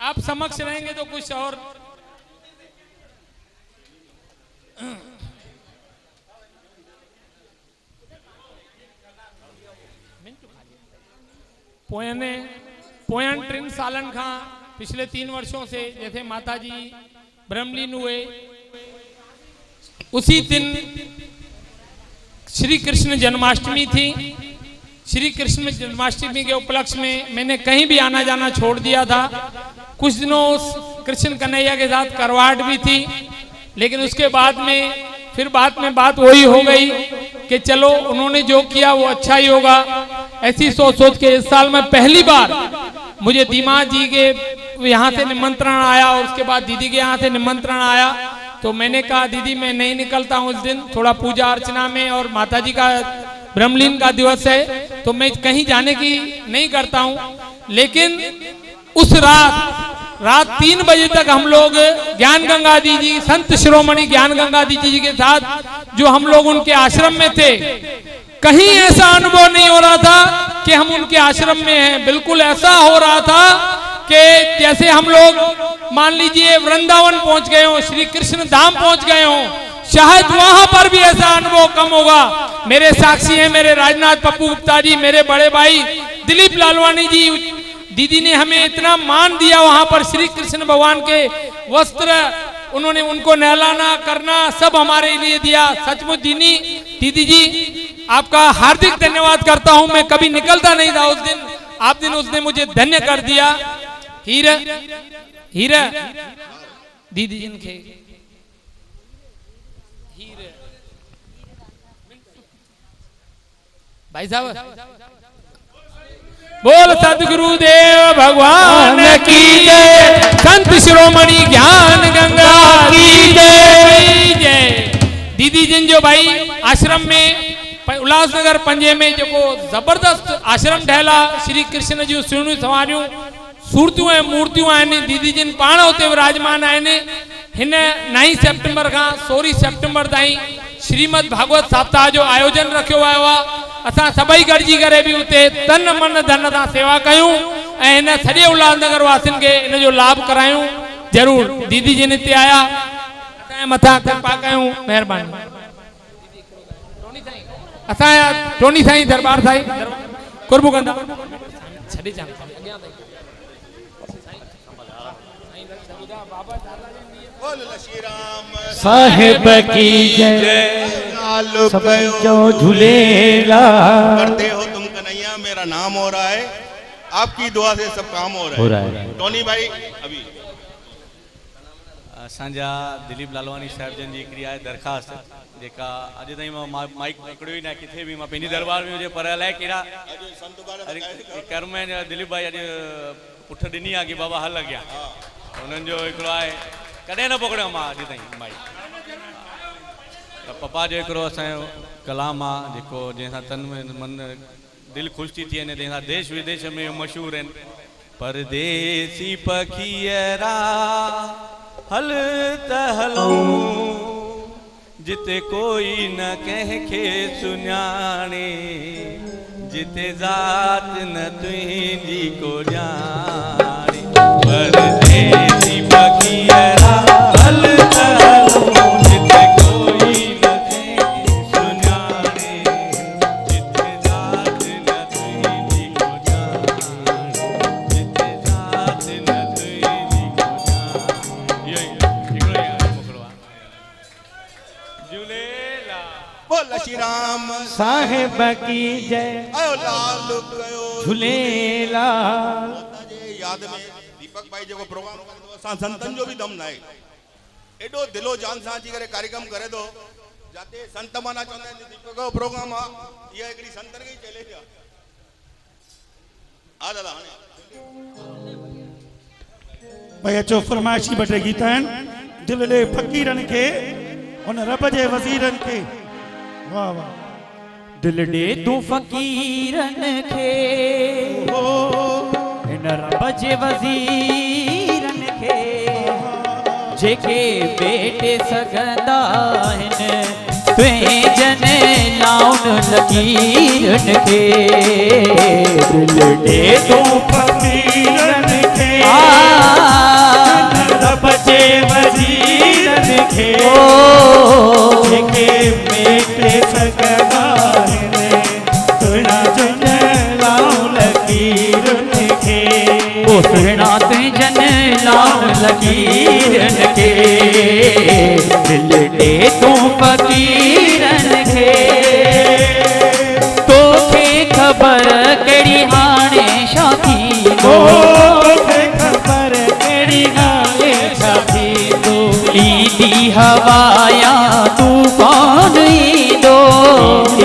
आप समक्ष रहेंगे तो कुछ और पोयन 3 सालन का पिछले 3 वर्षों से जैसे माताजी ब्रह्मलीन हुए, उसी दिन श्री कृष्ण जन्माष्टमी थी। श्री कृष्ण जन्माष्टमी के उपलक्ष्य में मैंने कहीं भी आना जाना छोड़ दिया था। कुछ दिनों उस कृष्ण कन्हैया के साथ करवाहट भी थी, लेकिन उसके बाद में बात वही हो गई कि चलो उन्होंने जो किया वो अच्छा ही होगा। ऐसी सोच के इस साल में पहली बार मुझे दीमा जी के यहाँ से निमंत्रण आया और उसके बाद दीदी के यहाँ से निमंत्रण आया। तो मैंने कहा दीदी मैं नहीं निकलता हूँ उस दिन, थोड़ा पूजा अर्चना में, और माताजी का ब्रह्मलीन का दिवस है तो मैं कहीं जाने की नहीं करता हूँ। लेकिन उस रात 3 बजे तक हम लोग ज्ञान गंगा दी जी, संत शिरोमणि ज्ञान गंगा दी जी के साथ जो हम लोग उनके आश्रम में थे, कहीं ऐसा अनुभव नहीं हो रहा था कि हम उनके आश्रम में हैं। बिल्कुल ऐसा हो रहा था कि जैसे हम लोग मान लीजिए वृंदावन पहुंच गए हो, श्री कृष्ण धाम पहुंच गए हो। शायद वहां पर भी ऐसा अनुभव कम होगा। मेरे साक्षी हैं मेरे राजनाथ पप्पू गुप्ता जी, मेरे बड़े भाई दिलीप लालवानी जी। दीदी ने हमें इतना मान दिया वहां पर, श्री कृष्ण भगवान के वस्त्र उन्होंने उनको नहलाना करना सब हमारे लिए दिया। सचमुच दीदी जी आपका हार्दिक धन्यवाद करता हूं। मैं कभी निकलता नहीं था उस दिन, आप दिन उसने मुझे धन्य कर दिया। हीरा दीदी जिनके भाई साहब बोल सदगुरुदेव भगवान की जय, संत शिरोमणि ज्ञान गंगा की जय। दीदी जिन जो भाई आश्रम में उल्लासनगर पंजे में जो जबरदस्त आश्रम ठहला, श्री कृष्ण जी सुणियूं सवारियूं सूरतियूं ऐं मूर्तियूं आहिनि। दीदी जिन पाण उते विराजमान आहिनि। हिन 9 सेप्टेम्बर खां 16 सेप्टेम्बर ताईं श्रीमद भागवत सप्ताह जो आयोजन रखियो वियो आहे। असां सभई गॾिजी करे बि उते तन मन धन सां सेवा कयूं ऐं हिन सॼे उल्लासनगर वासियुनि खे इन जो लाभ करायूं। ज़रूर दीदी जिन हिते आया असांजे मथां कृपा कयूं, महिरबानी। असांजा टोनी साईं दरबार साईं कुर्बु कंदा छॾे जान साहिब की जय, सबको झूलेला। करते हो तुम कन्हैया, मेरा नाम हो रहा है, आपकी दुआ से सब काम हो रहा है। टोनी भाई अभी असांजा दिलीप लालवानी साहब जन जी हिकिड़ी आहे दरख़्वास्त जेका अॼु ताईं मां माइक पकड़ियो ई न किथे बि, मां पंहिंजी दरबार में हुजे पर अलाए कहिड़ा कर्म आहिनि। दिलीप भाई अॼु पुठ ॾिनी आहे की बाबा हल अॻियां, हुननि जो हिकिड़ो आहे कॾहिं न पकड़ियो मां अॼु ताईं माइक। पप्पा जो हिकिड़ो असांजो कलाम आहे जेको जंहिंसां तन में मन दिलि ख़ुशि थी थिए, जंहिंसां देश विदेश में मशहूरु आहिनि। परदेसी पखियरा हल त हलूं, जिते कोई न कंहिंखे सुञाणे, जिते ज़ात न तुंहिंजी को ॼाणे। परदेसी पखियरा हल त हलूं, जिते कोई न कंहिंखे सुञाणे, जिते ज़ात न तुंहिंजी को ॼाणे, जिते ज़ात न तुंहिंजी को ॼाणे। बोल श्री राम साहिब की जय, आयो लाल कयो झूलेला। याद में दीपक भाई जो प्रोग्राम करे दो, असां संतन जो भी दम ना है। एडो दिलो जान सां अची करे कार्यक्रम करे दो, जाते संत माना चवंदा आहिनि दीपक जो प्रोग्राम आ, ये हिकिड़ी संतन खे चैलेंज आ दादा। हाणे भाई अचो फरमाइशी बटे गीत आहिनि दिल ॾे फ़क़ीरनि खे, उन रब जे वज़ीरनि खे। वाह वाह। दिल ॾे तूं फ़क़ीरनि खे, हिन रब जे वज़ीरनि खे, जेके बेटे सघंदा आहिनि तुंहिंजनि लाउन लकीरनि खे। दिल ॾे तूं फ़क़ीरनि खे, सुहिणा तुंहिंजन लाउन लकीरन खे दिल ॾे तूं फ़क़ीरन खे तोखे ख़बर कहिड़ी हाणे छा थींदो खबर कहिड़ी हाणे छा थींदो ईंदी हवाया तूफ़ान ईंदो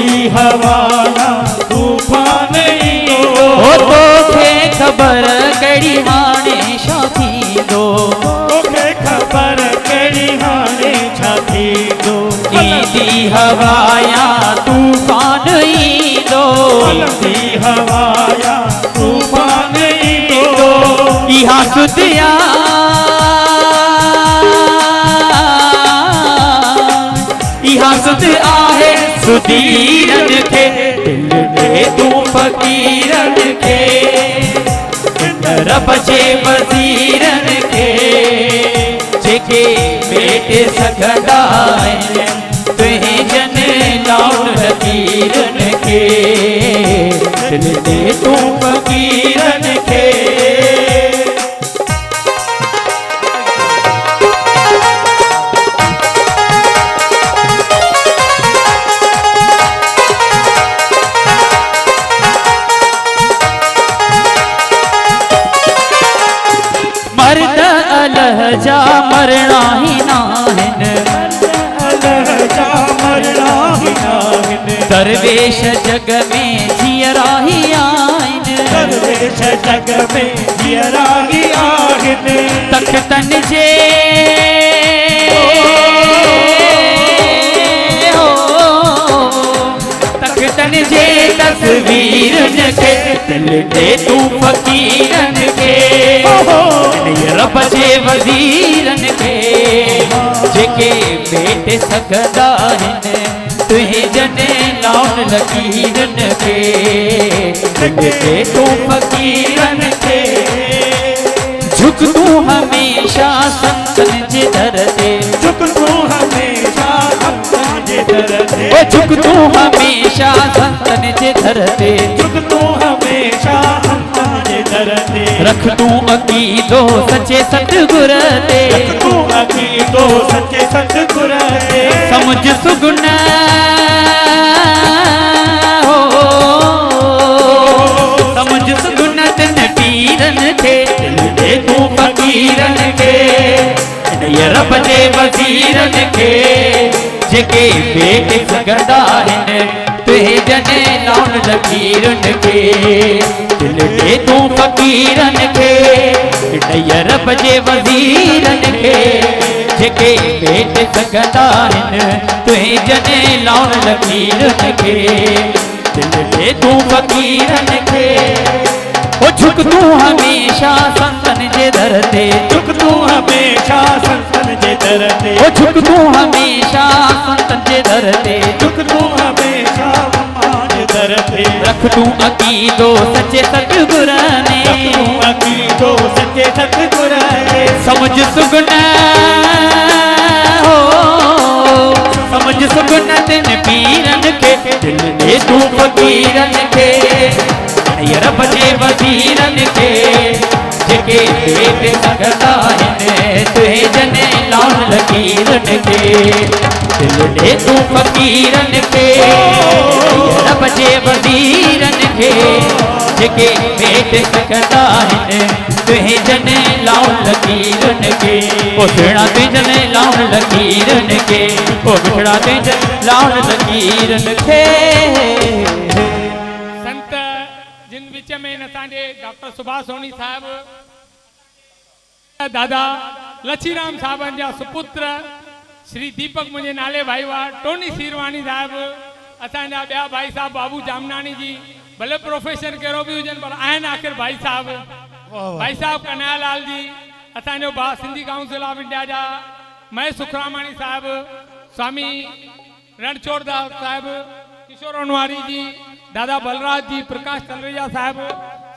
ई हवाया तूफ़ान ईंदो ओ तोखे ख़बर कहिड़ी हाणे छा थींदो तोखे ख़बर कहिड़ी हाणे छा थींदो ईंदी हवाया तूफ़ान ईंदो हलंदी हवाया तूफ़ान ईंदो इहा सुदिया इहा सुद आहे सुदीरन खे दिल ॾे तूं फ़क़ीरन खे रब जे वज़ीरन खे जेके भेटे सघंदा आहिनि तुंहिंजनि लाउन लकीरन खे दिल ॾे तूं फ़क़ीरन खे मर्द अलह जा मरणा ही नाहिन जा मरणा ही नाहिन दरवेश जग में जियरा ही आहिन दरवेश जग में जियरा ही आहिनि तख़्तन जे तख़्तन जे तस्वीरन खे दिल ॾे तूं फ़क़ीरन खे रब जे वज़ीरन खे जेके भेटे सघंदा आहिनि तुंहिंजनि लाउन लकीरन खे दिल ॾे तूं फ़क़ीरन खे झुक तूं हमेशा संतन जे दर ते झुक तूं हमेशा अपने जे दर ते ओ झुक तूं हमेशा संतन जे दर ते झुक तूं हमेशा अपने जे दर ते रख तूं अक़ीदो सचे सतगुर ते तूं अक़ीदो सचे सतगुर ते समझ सुगुन समझ सुगुन तिन पीरन खे दिल ॾे तूं फ़क़ीरन खे रब जे वज़ीरन खे जेके भेटे सघंदा आहिनि तुंहिंजनि लाउन लकीरन खे दिल ॾे तूं फ़क़ीरन खे रब जे वज़ीरन खे जेके भेटे सघंदा आहिनि तुंहिंजनि लाउन लकीरन खे दिल ॾे तूं फ़क़ीरन खे ओ झुक तूं हमेशा संतन जे दर ते झुक तूं हमेशा संतन जे दर ते ओ झुक तूं हमेशा संतन जे दर ते झुक तूं हमेशा अम्मा जे दर ते रख तूं अक़ीदो सचे सतगुर ने तूं अक़ीदो सचे सतगुर ते समझ सुगुन समझ सुगुन तिन पीरन खे दिल ॾे तूं फ़क़ीरन खे रब जे वज़ीरन खे जेके भेटे सघंदा आहिनि तुंहिंजनि लाउन लकीरन खे दिल ॾे तूं फ़क़ीरन खे रब जे वज़ीरन खे जेके भेटे सघंदा आहिनि तुंहिंजनि लाउन लकीरन खे ओ सुहिणा तुंहिंजनि लाउन लकीरन खे ओ मिठड़ा तुंहिंजनि लाउन लकीरन खे संत जिन विच में असांजे डॉक्टर सुभाष सोनी साहब दादा लच्छीराम साहबनि जा सुपुत्र श्री दीपक मुंहिंजे नाले भाई हुआ टोनी सीरवानी साहब असांजा ॿिया भाई साहब बाबू जामनानी जी भले प्रोफेसर कहिड़ो बि हुजनि पर आहिनि आख़िर भाई साहब कन्हैयालाल जी असांजो भाउ सिंधी काउंसिल ऑफ इंडिया जा महेश सुखरामाणी साहब स्वामी रणछोड़दास साहब किशोर अनवारी जी दादा बलराज जी प्रकाश तलरेजा साहब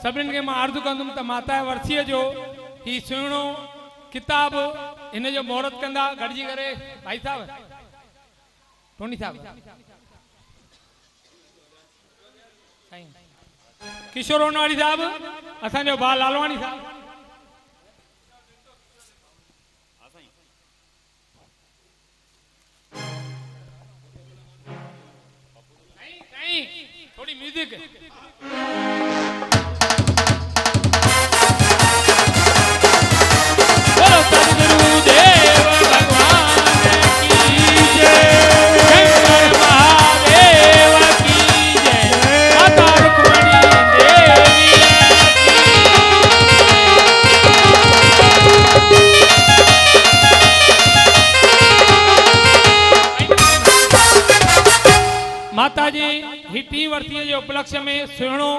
सभिनीनि खे मां अर्ज़ु कंदुमि त माता वर्सीअ जो ही सुहिणो किताब हिन जो महूरत कंदा गॾिजी करे भाई साहब टोनी साहब किशोर अनवारी साहब असांजो भाउ लालवाणी साहब सिद्दीक बोलो सद्गुरु देव भगवान की जय, शंकर महादेव की जय, माता रुक्मिणी देवी माता जी ही टी वर्तीअ जे उपलक्ष्य में सुहिणो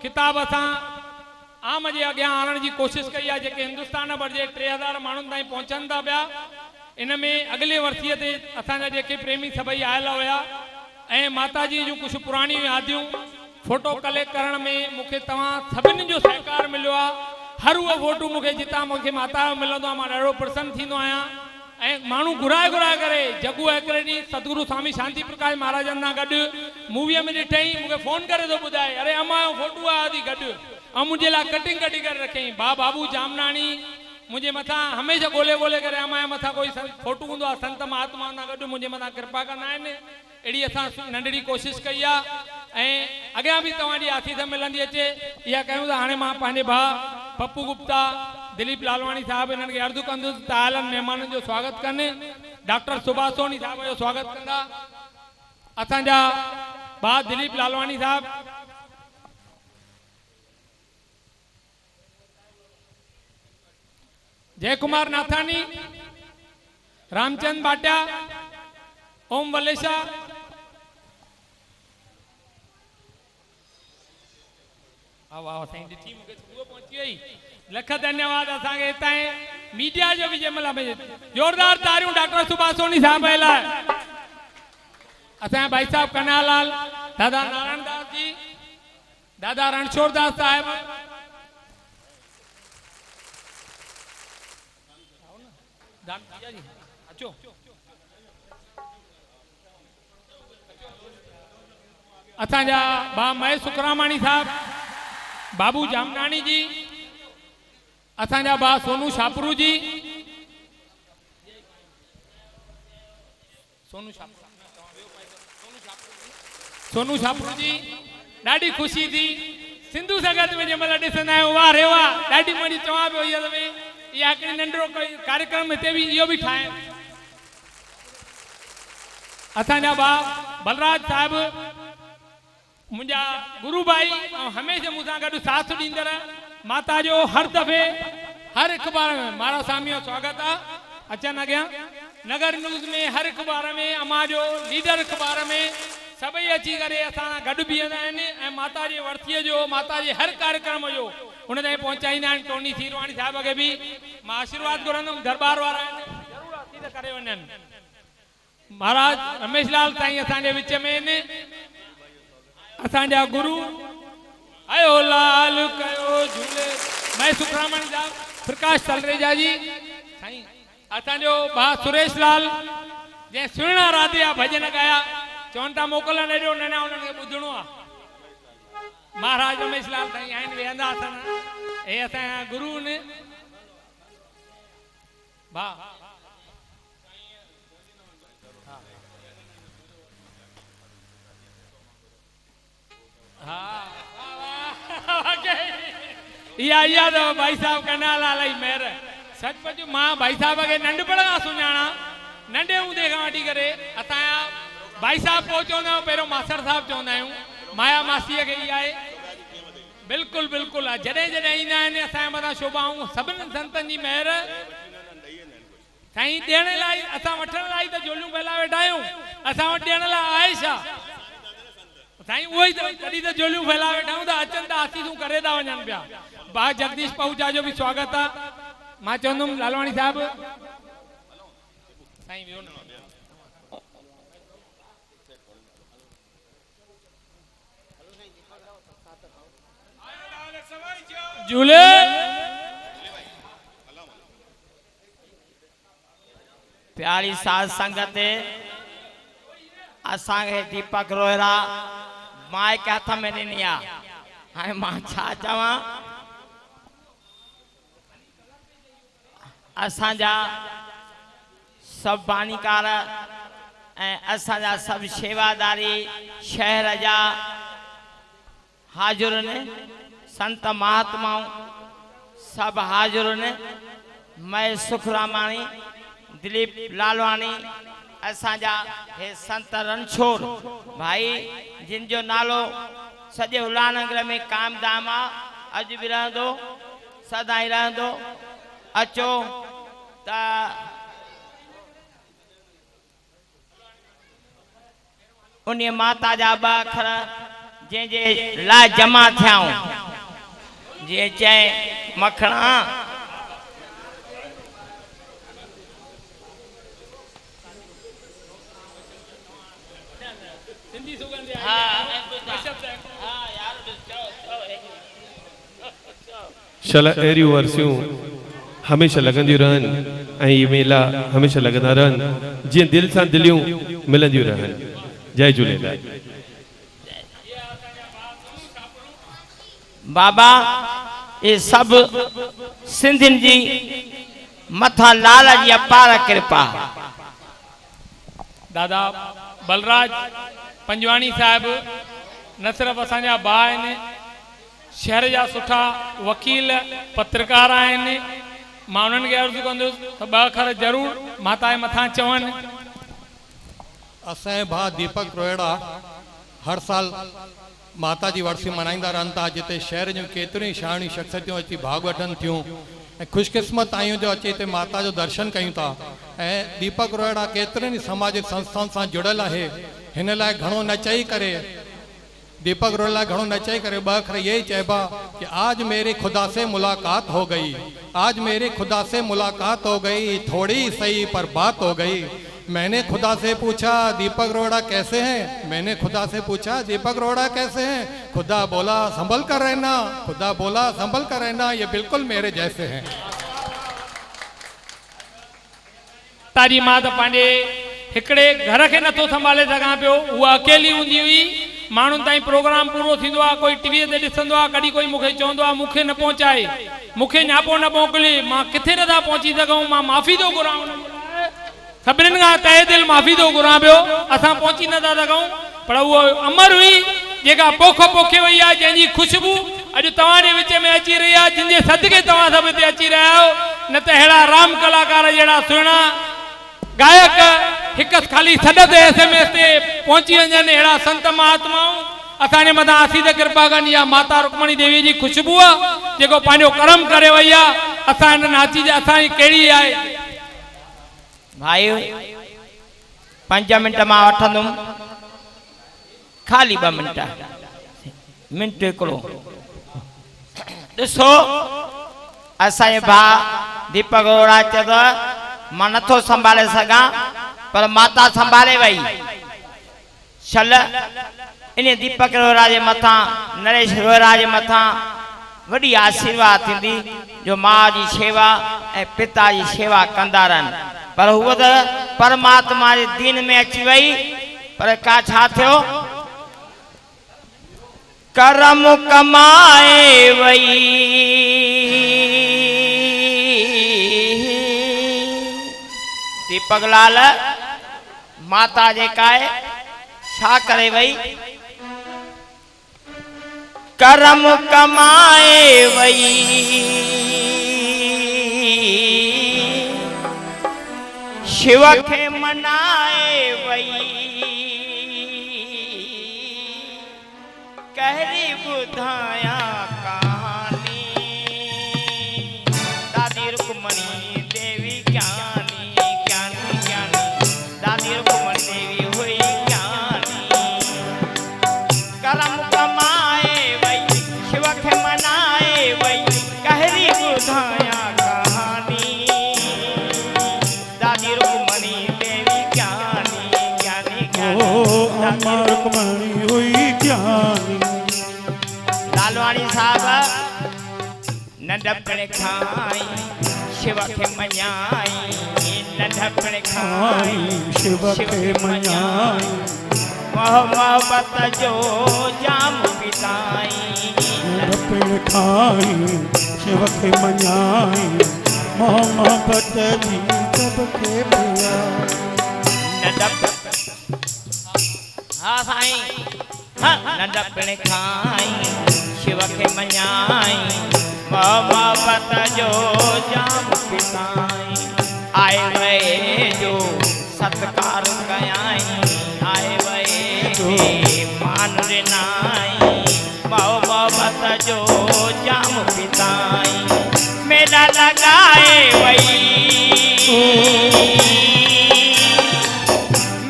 किताब असां आम जे अॻियां आणण जी कोशिशि कई आहे जेके हिंदुस्तान भर जे 3000 माण्हुनि ताईं पहुचनि था पिया। इन में अॻिले वर्तीअ ते असांजा जेके प्रेमी सभई आयल हुया ऐं माता जी जूं कुझु पुराणियूं यादियूं फोटो कलेक्ट करण में मूंखे तव्हां सभिनी जो सहकार मिलियो आहे। हर उहो फोटो मूंखे जितां मूंखे माता जो मिलंदो आहे मां ॾाढो प्रसन्न थींदो आहियां ऐं माण्हू घुराए घुराए करे जगू हिकिड़े ॾींहुं सतगुरु स्वामी शांति प्रकाश महाराजनि सां गॾु मूवीअ में ॾिठई मूंखे फोन करे थो ॿुधाए अरे अम्मा जो फोटो आहे थी गॾु ऐं मुंहिंजे लाइ कटिंग कढी करे रखियईं। बाबू जामनाणी मुंहिंजे मथां हमेशह ॻोल्हे ॻोल्हे करे अम्मा जे मथां कोई फोटो हूंदो आहे संत महात्मा सां गॾु मुंहिंजे मथां कृपा कंदा आहिनि। अहिड़ी असां नंढड़ी कोशिशि कई आहे ऐं अॻियां बि तव्हांजी आसीस मिलंदी अचे इहा कयूं था। हाणे मां पंहिंजे भाउ पप्पू गुप्ता दिलीप लालवाणी साहब इन्हनि खे अर्ज़ु कंदुसि त आयलनि महिमाननि जो स्वागत कनि। डॉक्टर सुभाष सोनी साहब जो स्वागत कंदा असांजा भाउ दिलीप लालवाणी साहब। जय कुमार नाथानी, रामचंद भाटिया, ओम वलेशा, लख धन्यवाद असांखे हितां मीडिया जो भी जंहिंमहिल जोरदार तारियूं डॉक्टर सुभाष सोनी साहब लाइ। असांजा भाई साहब कन्हैयालाल, दादा नारायण दास जी, दादा रणछोड़ दास साहब, अचो असांजा भाउ महेश सुखरामाणी साहब, बाबू जामनानी जी, असांजा भाउ सोनू छापरू जी, सोनू छापरू जी ॾाढी ख़ुशी थी। सिंधु संगत में जंहिंमहिल ॾिसंदा आहियूं वाह रे वाह ॾाढी मड़ी चवां पियो इहा दफ़े इहा हिकिड़ी नंढिड़ो कार्यक्रम हिते बि इहो बि ठाहे। असांजा भाउ बलराज साहब मुंहिंजा गुरु भाई ऐं हमेशह मूंसां गॾु साथ ॾींदड़ माता जो हर दफ़े हर हिकु बार में महाराज स्वामी जो स्वागत आहे। अचनि अॻियां नगर न्यूज़ में हर हिकु बार में अमा जो लीडर अख़बार में सभई अची करे असां गॾु बीहंदा आहिनि ऐं माता जे वर्तीअ जो माता जे हर कार्यक्रम जो उन ताईं पहुचाईंदा आहिनि। टोनी सीरवाणी साहिब खे बि मां आशीर्वाद घुरंदुमि दरबार वारा आहिनि ज़रूरु अची त करे वञनि। महाराज रमेश लाल साईं असांजे विच में आहिनि। असांजा गुरु आयो लाल कयो झूले महेश सुखरामणी साहब, प्रकाश तलरेजा जी साईं, असांजो भाउ सुरेश लाल जंहिं सुहिणा राधिया भजन गाया चवनि था मोकिलण एॾो न उन्हनि खे ॿुधणो आहे। महाराज रमेश लाल साईं आहिनि वेहंदा अथनि हे असांजा गुरु आहिनि। भाउ इहा तो भाई साहब कन्हैयालाल जी मेहर सचमुच मां भाई साहब के नंढपण खां सुञाणा नंढे हूंदे खां वठी करे असांजा भाई साहब पोइ चवंदा आहियूं पहिरियों मास्टर साहब चवंदा आहियूं माया मासीअ खे इहा आहे बिल्कुलु बिल्कुलु आहे। जॾहिं जॾहिं ईंदा आहिनि असांजे मथां शोभाऊं सभिनी संतनि जी मेहर साईं ॾियण लाइ असां वठण लाइ त झोलियूं फैला वेठा आहियूं असां वटि ॾियण लाइ आहे छा साईं उहो ई तॾहिं त झोलियूं फैला वेठा आहियूं त अचनि त आसीसूं करे था वञनि पिया। भाउ जगदीश पहुचा जो बि स्वागत आहे। मां चवंदुमि लालवाणी साहब साईं वियो न झूले प्यारी साध संगत असांखे दीपक रोहरा माइक हथ में ॾिनी आहे। हाणे मां छा चवां असांजा सभु बानीकार ऐं असांजा सभु शेवादारी शहर जा हाजुर ने संत महात्माओं सब हाजुर ने मैं सुखरामाणी दिलीप लालवाणी असांजा हे संत रणछोड़ भाई जिन जो नालो सॼे उल्हासनगर में काम दाम आ अज भी रहंदो सदाई रहंदो अचो त उन माता जा ब अखर जे ला जमा थियाऊं जे चए मखणा शल अहिड़ियूं वरसियूं हमेशह लॻंदियूं रहनि ऐं इहे मेला हमेशह लॻंदा रहनि जीअं दिलि सां दिलियूं मिलंदियूं रहनि। जय झूलेलाल। बाबा ये सब सिंधियुनि जी मथा लाल जी अपार कृपा। दादा बलराज पंजवाणी साहब न सिर्फ़ असांजा भाउ आहिनि, शहर जा सुठा वकील पत्रकार आहिनि। मां उन्हनि खे अर्ज़ु कंदुसि त ॿ अखर ज़रूरु माता जे मथां चवनि। असांजे भाउ दीपक रोहिड़ा हर साल माता जी वर्सी मनाईंदा रहनि था, जिते शहर जूं केतिरियूं शाणी शख़्सियतूं अची भाग वठनि थियूं ऐं ख़ुशकिस्मत आहियूं जो अची हिते माता जो दर्शन कयूं था। ऐं दीपक रोहिड़ा केतिरनि ई सामाजिक संस्थाउनि सां जुड़ियल आहे। हिन लाइ घणो न चई करे दीपक रोहिड़ा घणो न चई करे ॿ अखर ये ही चइबा कि आज मेरी खुदा से मुलाकात हो गई, आज मेरी खुदा से मुलाकात हो गई, थोड़ी सही पर बात हो गई। मैंने खुदा से पूछा दीपक रोहिड़ा कैसे हैं, मैंने खुदा से पूछा दीपक रोहिड़ा कैसे हैं। खुदा बोला संभल कर रहना, खुदा बोला संभल कर रहना, ये बिल्कुल मेरे जैसे हैं। तारी मां त पंहिंजे हिकिड़े घर खे नथो संभाले सघां पियो, उहा अकेली हूंदी हुई। माण्हुनि ताईं प्रोग्राम पूरो थींदो आहे, कोई टीवीअ ते ॾिसंदो आहे, कॾहिं कोई मूंखे चवंदो आहे मूंखे न पहुचाए, मूंखे न्यापो न मोकिले, मां किथे नथा पहुची सघूं, मां माफ़ी थो घुरां। सभिनीनि खां तहे दिलि माफ़ी थो घुरां पियो, असां पहुची नथा सघूं। पर उहो अमर हुई जेका पोख पोखे वई आहे, जंहिंजी ख़ुशबू अॼु तव्हांजे विच में अची रही आहे, जिन जे सदके तव्हां सभु हिते अची रहिया आहियो। न त अहिड़ा राम कलाकार जहिड़ा सुहिणा गायक हिकु खाली सॾ ते SMS ते पहुची वञनि, अहिड़ा संत महात्माऊं असांजे मथां आसीस कृपा कनि। आहे माता रुक्मणी देवी जी ख़ुशबू आहे जेको पंहिंजो कर्म करे वई आहे। असां हिननि अची असांजी कहिड़ी आहे भाई 5 मिंट मां वठंदुमि, खाली 2 मिंट मिंट हिकिड़ो। ॾिसो असांजे भाउ दीपक रोहिड़ा चयो मां नथो संभाले सघां, पर माता संभाले वई। छल इन दीपक रोहिड़ा जे मथां, नरेश रोहिड़ा जे मथां वॾी आशीर्वाद थींदी जो मां जी शेवा ऐं पिता जी शेवा कंदा रहनि। पर हूअ त परमात्मा जे दीन में अची वई, पर का छा थियो, करम कमाए वई। दीपक लाल माता जेका आहे छा करे वई, करम कमाए वई। शिव खे मनाए वई, कहरी ॿुधाया कहानी, दादी रुक्मणी देवी ज्ञानी ज्ञानी ज्ञानी, दादी रुक्मणी देवी हुई ज्ञानी। करम कमाए वई, शिव खे मनाए वई, कहरी ॿुधाया कहानी, दादी रुक्मणी देवी ज्ञानी ज्ञानी ज्ञानी, रुक्मणी हुई ज्ञानी। लालवाणी साहब नंढपण खाई शिव खे मञाई, नंढपण खाई शिव खे मञाई, मोहब्बत जो जाम पिताई। नंढपण खाई शिव खे मञाई, मोहब्बत जी सबके पिया। हाँ साईं नंढपण खाई शिव खे मञाई मोहब्बत जो जाम पिताई आए वे जो सत्कार कयाई आए वे मान ॾिनाई मोहब्बत जो जाम पिताई मेला लगाए वई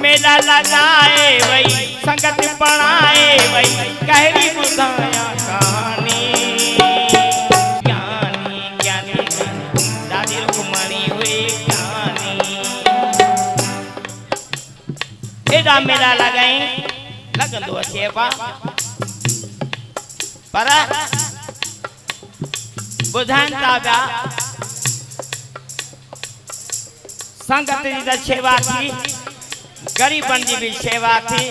मेला लगाए वई संगत पढ़ाए वई कहरी बुधाया कहानी ज्ञानी ज्ञानी दादी रुक्मणी हुई ज्ञानी एडा मेला लगाई लगंदो अचे पा पर बुधान था पिया संगत जी द सेवा थी गरीबन जी भी सेवा थी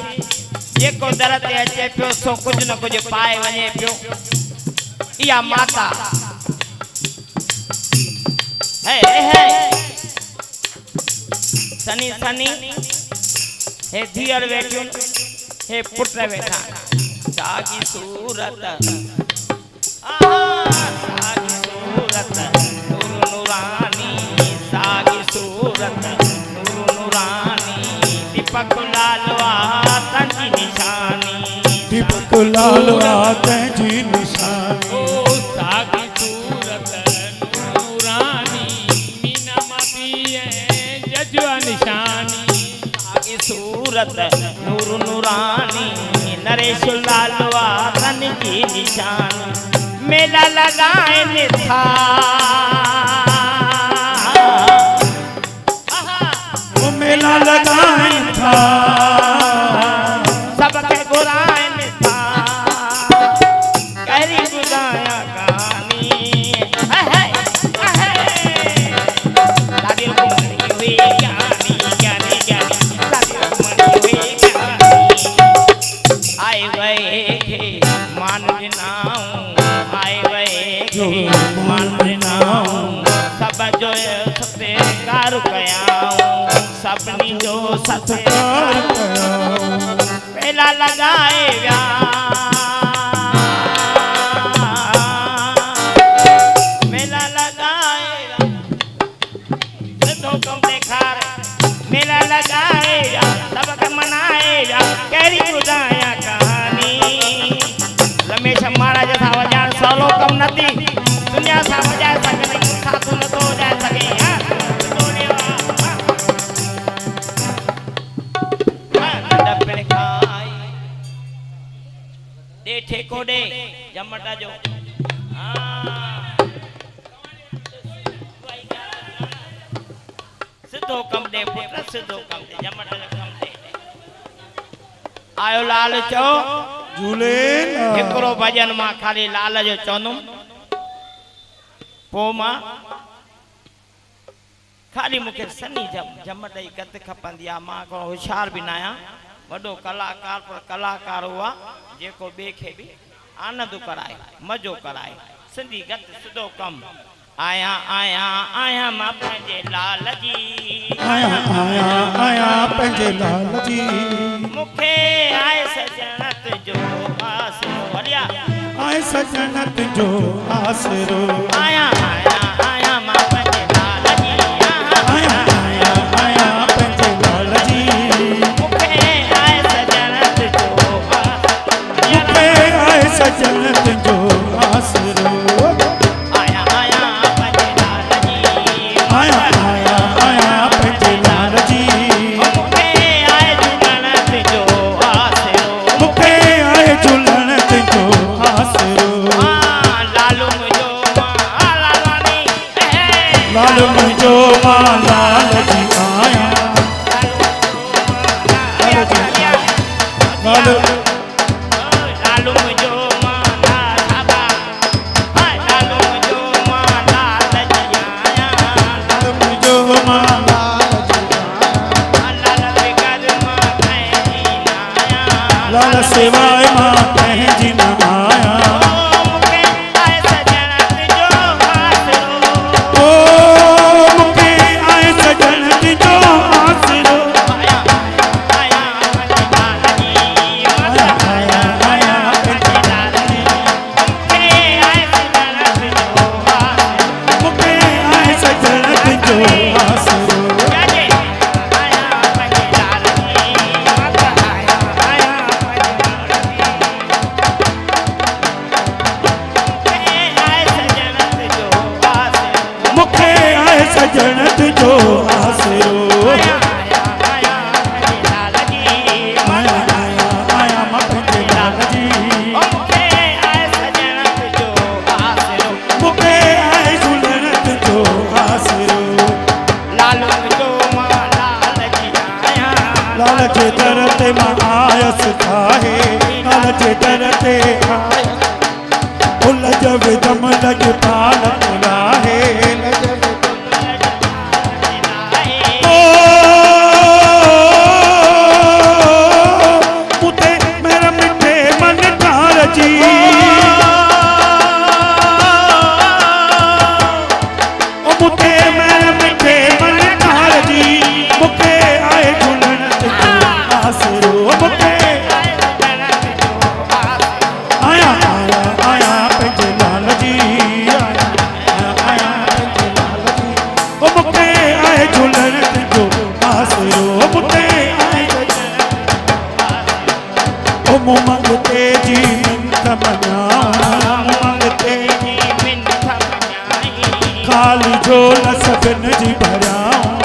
जेको दर ते अचे पियो सो कुछ न कुछ पाए वने पियो इया माता है सनी सनी हे धीअर वेठियूं हे पुट वेठा सागी सूरत सागी सूरत नूर नूरानी सागी सूरत नूर नूरानी दीपक लालवा तंजी निशानी दीपक लालवा तंजी निशानी ओ सागी सूरत नूरानी मीना माती जजुआ निशानी सागी सूरत नूर नूरानी नरेश लालवा तंजी निशानी मेला लगाए था मेला लगाए था सबके गुराए था कहरी बुझाया कहानी दादी रुक्मणी हुई ज्ञानी ज्ञानी ज्ञानी दादी रुक्मणी हुई ज्ञानी आए गए मान ॾिनाऊं आए गए मान ॾिनाऊं सब जो सत्कार कयाऊं सपनी जो सत्कार मेला लगाए व्या मेला लगाए सिद्धो कम देखार मेला लगाए सबक मनाए कहरी बुधाया कहानी रमेश महाराज सा वजान सोलो कम नथी दुनिया सा वजाए सके साथू न तो जाए सके दे ठेको दे जमटा जो सिद्धो कम दे पुत्र सिद्धो कम दे जमटा जो कम दे आयो लाल चो झूले हिकड़ो भजन मां खाली लाल जो चवंदुम पो मां खाली मूंखे सनी जमट जी गत खपंदी आहे मां को होशियार भी ना आहियां वॾो कलाकार पर कलाकार हुआ जेको ॿिए खे बि आनंद कराए मज़ो कराए सिंधी गत सिधो कम आया आया आया मां पंहिंजे लाल जी आया आया आया पंहिंजे लाल जी मूंखे आए सजनत जो आसरो हलिया आए सजनत जो आसरो आया आया आया मां पंहिंजे लाल जी आया आया आया पंहिंजे लाल जी मूंखे आए सजनत जो मूंखे आए सजनत जो आसरो आया आया पंहिंजे लाल जी आया आया आया पंहिंजे लाल जी मूंखे आए झूलणत जो आसरो मूंखे आए झूलणत जो आसरो लालू मुंहिंजो मां लालवानी लाल मुंहिंजो मां लाल जी आया लाल लालू मुंहिंजो मां लाला लालू मुंहिंजो मां लाल जी आया लाल मुंहिंजो मां लाल जी लाल बेगर मां कंहिंजी न आया लाल सेवाए मां कंहिंजी न आया मूंखे आए सजनत जो आसरो ओ मूंखे आए सजनत जो आसरो आया आया पंहिंजे लाल जी आया आया सजण तुझो आसरो आया आया मां पंहिंजे लाल जी मूंखे आए झूलण तुझो आसरो लाल जे दर ते मां आयस ठाहे लाल जे दर ते उल जब दम लग पाल लाहे मुते मेरा मिठे मन ठार जी मुते मेरा मिठे मन ठार जी मुखे आए झूलण तुझो आसरो मुखे आया आया आया पंहिंजे लाल जी आया आया पंहिंजे लाल जी ओ मुखे आए झूलण तुझो आसरो मुखे आए ओ मूं मंगते जी मिंथ मञाऊं मंगते जी मिंथ मञाई खाली झोल सभिनि जी भरियाऊं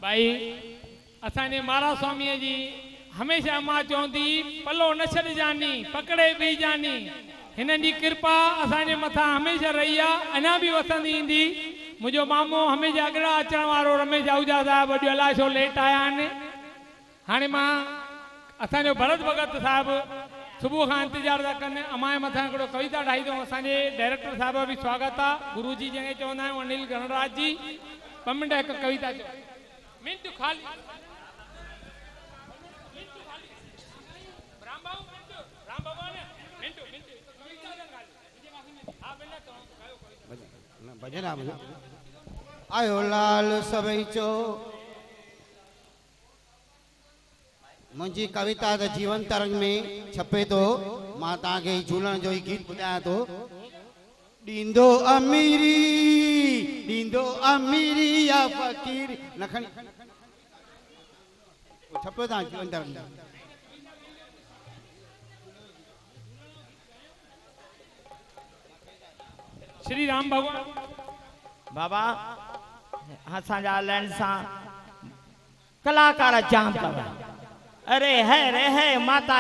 भाई असांजे महाराज स्वामी जी हमेशा मां चवंदी पलो न छॾजानी पकड़े बि जानी हिन जी कृपा असांजे मथां हमेशा रही आहे अञा बि वसंदी ईंदी मुंहिंजो मामो हमेशा अॻियां अचण वारो रमेश आहूजा साहिबु अॼु अलाए छो लेट आया आहिनि हाणे मां असांजो भरत भगत साहिबु सुबुह खां इंतज़ारु था कनि अमाए मथां हिकिड़ो कविता ठाही अथऊं असांजे डायरेक्टर साहिब बि स्वागत आहे गुरु जी जंहिंखे चवंदा आहियूं अनिल गणराज जी ॿ मिंट हिकु कविता चओ मिंट खाली भजन आयो लाल सभई चो मुंहिंजी कविता त जीवन तरंग में छपे थो मां तव्हांखे झूलण जो ई गीत ॿुधायां थो ॾींदो अमीरी या फ़कीर न खणी छपे तव्हां जीवन तरंग में श्री राम भगवान बाबा असांजा लैंड सां कलाकार जाम अथव अरे है माता